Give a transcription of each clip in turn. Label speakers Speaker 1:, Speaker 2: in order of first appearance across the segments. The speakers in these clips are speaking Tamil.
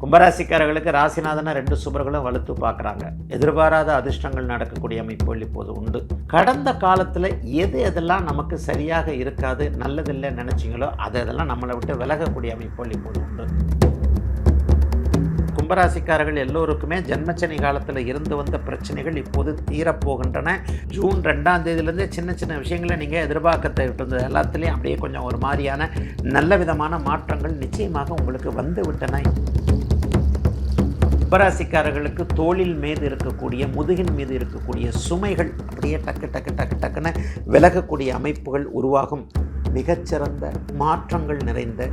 Speaker 1: கும்பராசிக்காரர்களுக்கு ராசிநாதனை 2 சுபர்களும் வலுத்து பார்க்குறாங்க. எதிர்பாராத அதிர்ஷ்டங்கள் நடக்கக்கூடிய அமைப்புகள் இப்போது உண்டு. கடந்த காலத்தில் எதெல்லாம் நமக்கு சரியாக இருக்காது, நல்லதில்லை நினச்சிங்களோ அதெல்லாம் நம்மளை விட்டு விலகக்கூடிய அமைப்புகள் இப்போது உண்டு. கும்பராசிக்காரர்கள் எல்லோருக்குமே ஜென்மச்சனி காலத்தில் இருந்து வந்த பிரச்சனைகள் இப்போது தீரப்போகின்றன. ஜூன் 2ஆம் தேதியிலேருந்தே சின்ன சின்ன விஷயங்களை நீங்கள் எதிர்பார்க்கத்தை இருந்தது எல்லாத்துலேயும் அப்படியே கொஞ்சம் ஒரு மாதிரியான நல்ல விதமான மாற்றங்கள் நிச்சயமாக உங்களுக்கு வந்து விட்டன. கும்பராசிக்காரர்களுக்கு தோளில் மீது இருக்கக்கூடிய முதுகின் மீது இருக்கக்கூடிய சுமைகள் அப்படியே டக்குன்னு விலகக்கூடிய அமைப்புகள் உருவாகும். மிகச்சிறந்த மாற்றங்கள் நிறைந்த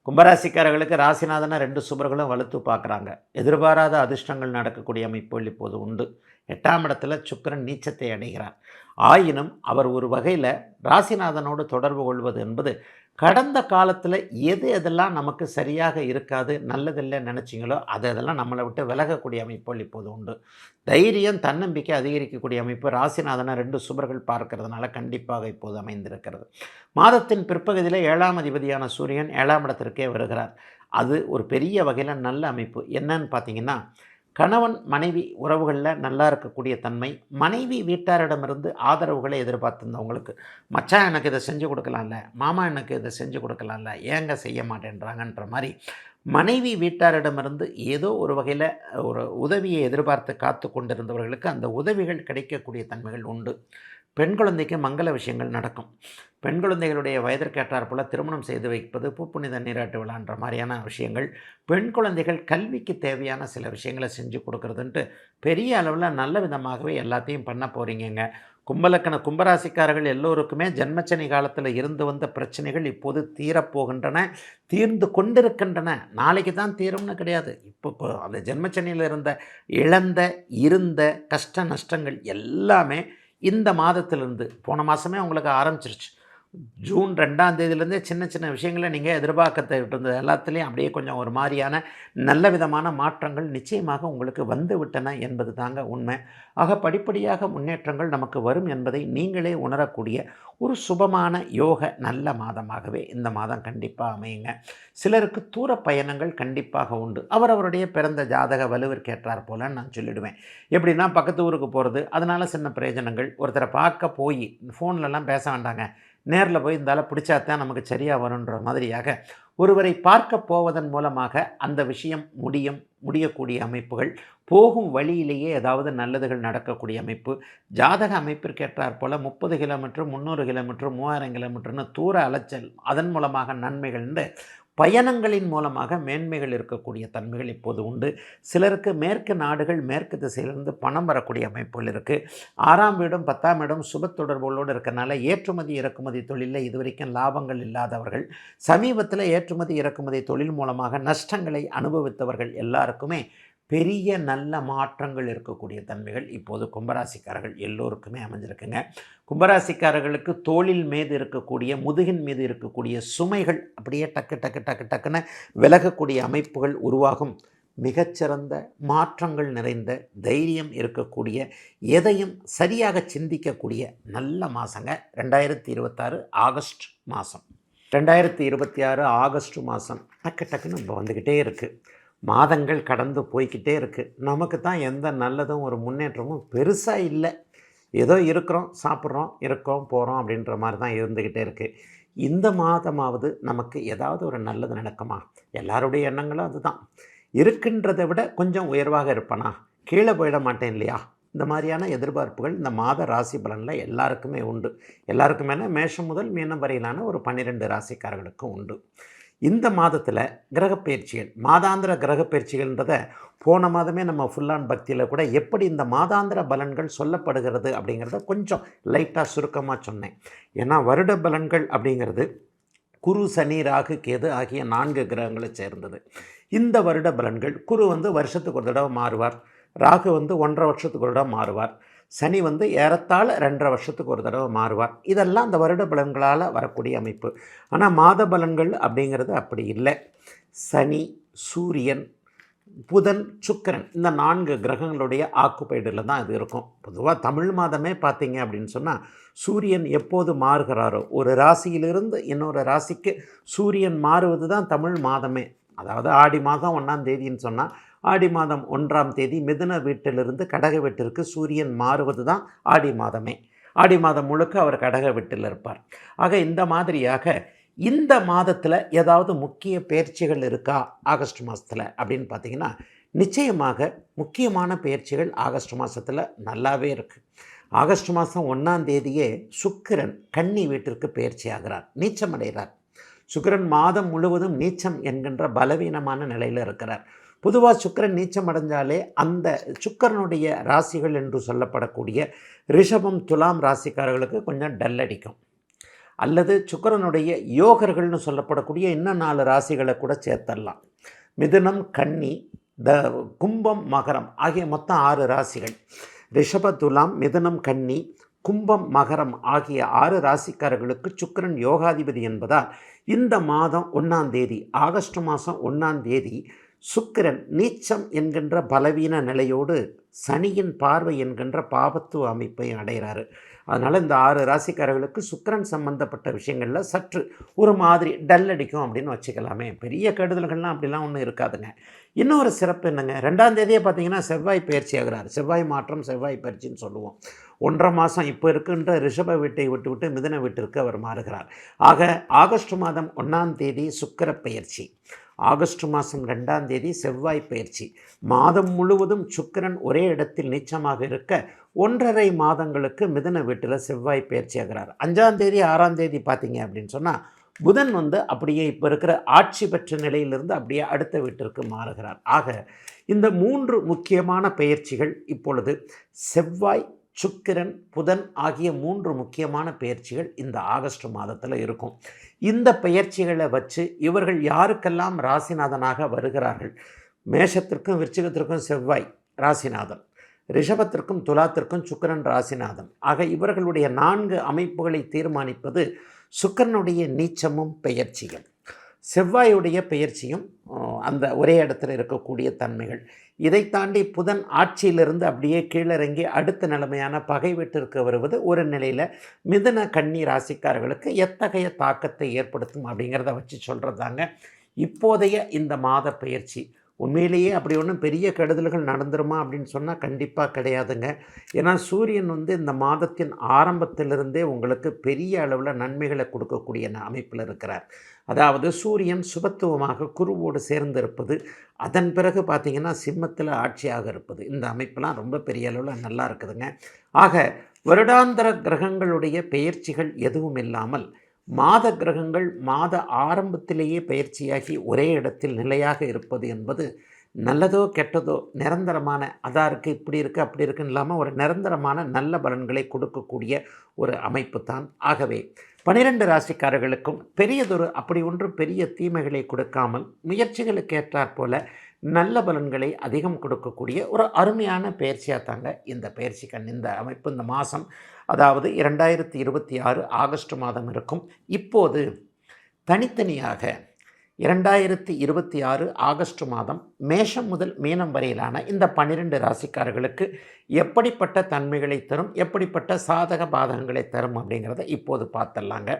Speaker 1: கும்பராசிக்காரர்களுக்கு ராசிநாதனை 2 சுபர்களும் வலுத்து பார்க்குறாங்க. எதிர்பாராத அதிர்ஷ்டங்கள் நடக்கக்கூடிய அமைப்புகள் இப்போது உண்டு. 8ஆம் இடத்துல சுக்கிரன் நீச்சத்தை அடைகிறார். ஆயினும் அவர் ஒரு வகையில் ராசிநாதனோடு தொடர்பு கொள்வது என்பது கடந்த காலத்தில் எதெல்லாம் நமக்கு சரியாக இருக்காது, நல்லதில்லை நினச்சிங்களோ அதெல்லாம் நம்மளை விட்டு விலகக்கூடிய அமைப்புகள் இப்போது உண்டு. தைரியம், தன்னம்பிக்கை அதிகரிக்கக்கூடிய அமைப்பு ராசிநாதனை 2 சுபர்கள் பார்க்கறதுனால கண்டிப்பாக இப்போது அமைந்திருக்கிறது. மாதத்தின் பிற்பகுதியில் 7ஆம் அதிபதியான சூரியன் 7ஆம் இடத்திற்கே வருகிறார். அது ஒரு பெரிய வகையில் நல்ல அமைப்பு. என்னன்னு பார்த்தீங்கன்னா, கணவன் மனைவி உறவுகளில் நல்லா இருக்கக்கூடிய தன்மை, மனைவி வீட்டாரிடமிருந்து ஆதரவுகளை எதிர்பார்த்துருந்தவங்களுக்கு, மச்சான் எனக்கு இதை செஞ்சு கொடுக்கலாம்ல, மாமா எனக்கு இதை செஞ்சு கொடுக்கலாம்ல, ஏங்க செய்ய மாட்டேன்றாங்கன்ற மாதிரி மனைவி வீட்டாரிடமிருந்து ஏதோ ஒரு வகையில் ஒரு உதவியை எதிர்பார்த்து காத்து கொண்டிருந்தவர்களுக்கு அந்த உதவிகள் கிடைக்கக்கூடிய தன்மைகள் உண்டு. பெண் குழந்தைக்கு மங்கள விஷயங்கள் நடக்கும். பெண் குழந்தைகளுடைய வயதிற்கேற்றார் போல் திருமணம் செய்து வைப்பது, பூப்புனித நீராட்டு விழான்ற மாதிரியான விஷயங்கள், பெண் குழந்தைகள் கல்விக்கு தேவையான சில விஷயங்களை செஞ்சு கொடுக்குறதுன்ட்டு பெரிய அளவில் நல்ல விதமாகவே எல்லாத்தையும் பண்ண போகிறீங்க. கும்பராசிக்காரர்கள் எல்லோருக்குமே ஜென்மச்சனி காலத்தில் இருந்து வந்த பிரச்சனைகள் இப்போது தீரப்போகின்றன, தீர்ந்து கொண்டிருக்கின்றன. நாளைக்கு தான் தீரும்னு கிடையாது. இப்போ அந்த ஜென்மச்சனியில் இருந்த கஷ்ட நஷ்டங்கள் எல்லாமே இந்த மாதத்திலிருந்து, போன மாதமே உங்களுக்கு ஆரம்பிச்சிருச்சு. ஜூன் 2ஆம் தேதியிலேருந்தே சின்ன சின்ன விஷயங்களை நீங்கள் எதிர்பார்க்கத்தை இருந்தது எல்லாத்துலேயும் அப்படியே கொஞ்சம் ஒரு மாதிரியான நல்ல விதமான மாற்றங்கள் நிச்சயமாக உங்களுக்கு வந்து விட்டன என்பது தாங்க உண்மை. ஆக படிப்படியாக முன்னேற்றங்கள் நமக்கு வரும் என்பதை நீங்களே உணரக்கூடிய ஒரு சுபமான யோக நல்ல மாதமாகவே இந்த மாதம் கண்டிப்பாக அமையுங்க. சிலருக்கு தூர பயணங்கள் கண்டிப்பாக உண்டு. அவரவருடைய பிறந்த ஜாதக வலுவிற்கேற்றார் போல நான் சொல்லிடுவேன். எப்படின்னா, பக்கத்து ஊருக்கு போகிறது, அதனால் சின்ன பிரயோஜனங்கள். ஒருத்தரை பார்க்க போய் ஃபோன்லலாம் பேச வேண்டாங்க, நேரில் போய் இருந்தாலும் பிடிச்சாத்தான் நமக்கு சரியாக வருன்ற மாதிரியாக ஒருவரை பார்க்க போவதன் மூலமாக அந்த விஷயம் முடியக்கூடிய அமைப்புகள், போகும் வழியிலேயே ஏதாவது நல்லதுகள் நடக்கக்கூடிய அமைப்பு, ஜாதக அமைப்பிற்கேற்றார் போல் 30 கிலோமீட்டர் 300 கிலோமீட்டர் 3000 கிலோமீட்டர்னு தூர அலைச்சல், அதன் மூலமாக நன்மைகள், பயணங்களின் மூலமாக மேன்மைகள் இருக்கக்கூடிய தன்மைகள் இப்போது உண்டு. சிலருக்கு மேற்கு நாடுகள், மேற்கு திசையிலிருந்து பணம் வரக்கூடிய அமைப்புகள் இருக்குது. 6ஆம் வீடும் 10ஆம் வீடும் சுப தொடர்புகளோடு இருக்கிறனால ஏற்றுமதி இறக்குமதி தொழிலில் இதுவரைக்கும் லாபங்கள் இல்லாதவர்கள், சமீபத்தில் ஏற்றுமதி இறக்குமதி தொழில் மூலமாக நஷ்டங்களை அனுபவித்தவர்கள் எல்லாருக்குமே பெரிய நல்ல மாற்றங்கள் இருக்கக்கூடிய தன்மைகள் இப்போது கும்பராசிக்காரர்கள் எல்லோருக்குமே அமைஞ்சிருக்குங்க. கும்பராசிக்காரர்களுக்கு தோளில் மீது இருக்கக்கூடிய முதுகின் மீது இருக்கக்கூடிய சுமைகள் அப்படியே டக்குன்னு விலகக்கூடிய அமைப்புகள் உருவாகும். மிகச்சிறந்த மாற்றங்கள் நிறைந்த தைரியம் இருக்கக்கூடிய, எதையும் சரியாக சிந்திக்கக்கூடிய நல்ல மாதங்க 2026 ஆகஸ்ட் மாதம். 2026 ஆகஸ்ட் மாதம் டக்குன்னு இப்போ வந்துக்கிட்டே இருக்குது. மாதங்கள் கடந்து போய்கிட்டே இருக்குது. நமக்கு தான் எந்த நல்லதும் ஒரு முன்னேற்றமும் பெருசாக இல்லை. ஏதோ இருக்கிறோம், சாப்பிட்றோம், இருக்கோம், போகிறோம் அப்படின்ற மாதிரி தான் இருந்துக்கிட்டே இருக்குது. இந்த மாதமாவது நமக்கு ஏதாவது ஒரு நல்லது நடக்குமா? எல்லாருடைய எண்ணங்களும் அதுதான். இருக்கின்றதை விட கொஞ்சம் உயர்வாக இருப்பனா, கீழே போயிட மாட்டேன் இல்லையா, இந்த மாதிரியான எதிர்பார்ப்புகள் இந்த மாத ராசி பலனில் எல்லாருக்குமே உண்டு. எல்லாருக்குமே மேஷம் முதல் மீனம் வரையிலான ஒரு 12 ராசிக்காரர்களுக்கும் உண்டு. இந்த மாதத்தில் கிரகப்பயிற்சிகள், மாதாந்திர கிரகப்பயிற்சிகள்ன்றதை போன மாதமே நம்ம ஃபுல்லான் பக்தியில் கூட எப்படி இந்த மாதாந்திர பலன்கள் சொல்லப்படுகிறது அப்படிங்கிறத கொஞ்சம் லைட்டாக சுருக்கமாக சொன்னேன். ஏன்னா வருட பலன்கள் அப்படிங்கிறது குரு, சனி, ராகு, கேது ஆகிய 4 கிரகங்களை சேர்ந்தது. இந்த வருட பலன்கள் குரு வருஷத்துக்கு ஒரு தடவை மாறுவார், ராகு 1.5 வருஷத்துக்கு ஒரு தடவை மாறுவார், சனி ஏறத்தாழ 2.5 வருஷத்துக்கு ஒரு தடவை மாறுவார். இதெல்லாம் அந்த வருட பலன்களால் வரக்கூடிய அமைப்பு. ஆனால் மாத பலன்கள் அப்படிங்கிறது அப்படி இல்லை. சனி, சூரியன், புதன், சுக்கிரன் இந்த 4 கிரகங்களுடைய ஆக்குப்பைடில் தான் இது இருக்கும். பொதுவாக தமிழ் மாதமே பார்த்தீங்க அப்படின்னு சொன்னால் சூரியன் எப்போது மாறுகிறாரோ, ஒரு ராசியிலிருந்து இன்னொரு ராசிக்கு சூரியன் மாறுவது தான் தமிழ் மாதமே. அதாவது ஆடி மாதம் 1ஆம் தேதின்னு சொன்னால் ஆடி மாதம் 1ஆம் தேதி மிதுன வீட்டிலிருந்து கடக வீட்டிற்கு சூரியன் மாறுவது தான் ஆடி மாதமே. ஆடி மாதம் முழுக்க அவர் கடக வீட்டில் இருப்பார். ஆக இந்த மாதிரியாக இந்த மாதத்தில் ஏதாவது முக்கிய பயிற்சிகள் இருக்கா ஆகஸ்ட் மாதத்தில் அப்படின்னு பார்த்தீங்கன்னா, நிச்சயமாக முக்கியமான பயிற்சிகள் ஆகஸ்ட் மாதத்தில் நல்லாவே இருக்குது. ஆகஸ்ட் மாதம் 1ஆம் தேதியே சுக்கிரன் கன்னி வீட்டிற்கு பயிற்சி ஆகிறார், நீச்சமடைகிறார். சுக்கிரன் மாதம் முழுவதும் நீச்சம் என்கின்ற பலவீனமான நிலையில் இருக்கிறார். பொதுவாக சுக்கிரன் நீச்சம் அடைஞ்சாலே அந்த சுக்கிரனுடைய ராசிகள் என்று சொல்லப்படக்கூடிய ரிஷபம், துலாம் ராசிக்காரர்களுக்கு கொஞ்சம் டல் அடிக்கும். அல்லது சுக்கிரனுடைய யோகர்கள்னு சொல்லப்படக்கூடிய இன்னும் 4 ராசிகளை கூட சேர்த்தரலாம். மிதுனம், கன்னி, கும்பம், மகரம் ஆகிய மொத்தம் 6 ராசிகள். ரிஷப, துலாம், மிதுனம், கன்னி, கும்பம், மகரம் ஆகிய 6 ராசிக்காரர்களுக்கு சுக்கிரன் யோகாதிபதி என்பதால் இந்த மாதம் 1ஆம் தேதி, ஆகஸ்ட் மாதம் 1ஆம் தேதி சுக்கிரன் நீச்சம் என்கின்ற பலவீன நிலையோடு சனியின் பார்வை என்கின்ற பாபத்துவ அமைப்பை அடைகிறாரு. அதனால் இந்த 6 ராசிக்காரர்களுக்கு சுக்கிரன் சம்பந்தப்பட்ட விஷயங்களில் சற்று ஒரு மாதிரி டல் அடிக்கும் அப்படின்னு வச்சுக்கலாமே. பெரிய கெடுதல்கள்லாம் அப்படிலாம் ஒன்றும் இருக்காதுங்க. இன்னொரு சிறப்பு என்னங்க, 2ஆம் தேதியே பார்த்தீங்கன்னா செவ்வாய் பயிற்சி ஆகிறார். செவ்வாய் மாற்றம், செவ்வாய் பயிற்சின்னு சொல்லுவோம். 1.5 மாதம் இப்போ இருக்கின்ற ரிஷப வீட்டை விட்டு மிதுன வீட்டிற்கு அவர் மாறுகிறார். ஆக ஆகஸ்ட் மாதம் 1ஆம் தேதி சுக்கிர பயிற்சி, ஆகஸ்ட் மாதம் 2ஆம் தேதி செவ்வாய் பயிற்சி, மாதம் முழுவதும் சுக்கிரன் ஒரே இடத்தில் நீச்சமாக இருக்க 1.5 மாதங்களுக்கு மிதுன வீட்டில் செவ்வாய் பயிற்சி ஆகிறார். 5ஆம் தேதி 6ஆம் தேதி பார்த்தீங்க அப்படின்னு சொன்னால் புதன் அப்படியே இப்போ இருக்கிற ஆட்சி பெற்ற நிலையிலிருந்து அப்படியே அடுத்த வீட்டிற்கு மாறுகிறார். ஆக இந்த 3 முக்கியமான பயிற்சிகள் இப்பொழுது செவ்வாய், சுக்கிரன், புதன் ஆகிய 3 முக்கியமான பயிற்சிகள் இந்த ஆகஸ்ட் மாதத்தில் இருக்கும். இந்த பயிற்சிகளை வச்சு இவர்கள் யாருக்கெல்லாம் ராசிநாதனாக வருகிறார்கள், மேஷத்திற்கும் விருச்சிகத்திற்கும் செவ்வாய் ராசிநாதன், ரிஷபத்திற்கும் துலாத்திற்கும் சுக்கிரன் ராசிநாதன். ஆக இவர்களுடைய 4 அமைப்புகளை தீர்மானிப்பது சுக்கிரனுடைய நீச்சமும் பெயர்ச்சியும், செவ்வாயுடைய பெயர்ச்சியும், அந்த ஒரே இடத்துல இருக்கக்கூடிய தன்மைகள். இதை தாண்டி புதன் ஆட்சியிலிருந்து அப்படியே கீழிறங்கி அடுத்த நிலைமையான பகை வீட்டிற்கு வருவது ஒரு நிலையில் மிதுன, கன்னி ராசிக்காரர்களுக்கு எத்தகைய தாக்கத்தை ஏற்படுத்தும் அப்படிங்கிறத வச்சு சொல்கிறதாங்க இப்போதைய இந்த மாத பயிற்சி. உண்மையிலேயே அப்படி ஒன்றும் பெரிய கெடுதல்கள் நடந்துருமா அப்படின்னு சொன்னால் கண்டிப்பாக கிடையாதுங்க. ஏன்னா சூரியன் இந்த மாதத்தின் ஆரம்பத்திலிருந்தே உங்களுக்கு பெரிய அளவில் நன்மைகளை கொடுக்கக்கூடிய அமைப்பில் இருக்கிறார். அதாவது சூரியன் சுபத்துவமாக குருவோடு சேர்ந்து இருப்பது, அதன் பிறகு பார்த்திங்கன்னா சிம்மத்தில் ஆட்சியாக இருப்பது, இந்த அமைப்பெல்லாம் ரொம்ப பெரிய அளவில் நல்லா இருக்குதுங்க. ஆக வருடாந்திர கிரகங்களுடைய பெயர்ச்சிகள் எதுவும் இல்லாமல் மாத கிரகங்கள் மாத ஆரம்பத்திலேயே பயிற்சியாகி ஒரே இடத்தில் நிலையாக இருப்பது என்பது நல்லதோ கெட்டதோ நிரந்தரமான, அதாக இருக்குது இப்படி இருக்குது அப்படி இருக்குன்னு இல்லாமல் ஒரு நிரந்தரமான நல்ல பலன்களை கொடுக்கக்கூடிய ஒரு அமைப்பு தான். ஆகவே 12 ராசிக்காரர்களுக்கும் பெரியதொரு அப்படி ஒன்றும் பெரிய தீமைகளை கொடுக்காமல் முயற்சிகளுக்கு ஏற்றாற்போல் நல்ல பலன்களை அதிகம் கொடுக்கக்கூடிய ஒரு அருமையான பயிற்சியாக தாங்க இந்த பயிற்சி இந்த அமைப்பு இந்த மாதம், அதாவது 2026 ஆகஸ்ட் மாதம் இருக்கும். இப்போது தனித்தனியாக 2026 ஆகஸ்ட் மாதம் மேஷம் முதல் மீனம் வரையிலான இந்த 12 ராசிக்காரர்களுக்கு எப்படிப்பட்ட தன்மைகளை தரும், எப்படிப்பட்ட சாதக பாதகங்களை தரும் அப்படிங்கிறத இப்போது பார்த்துடலாங்க.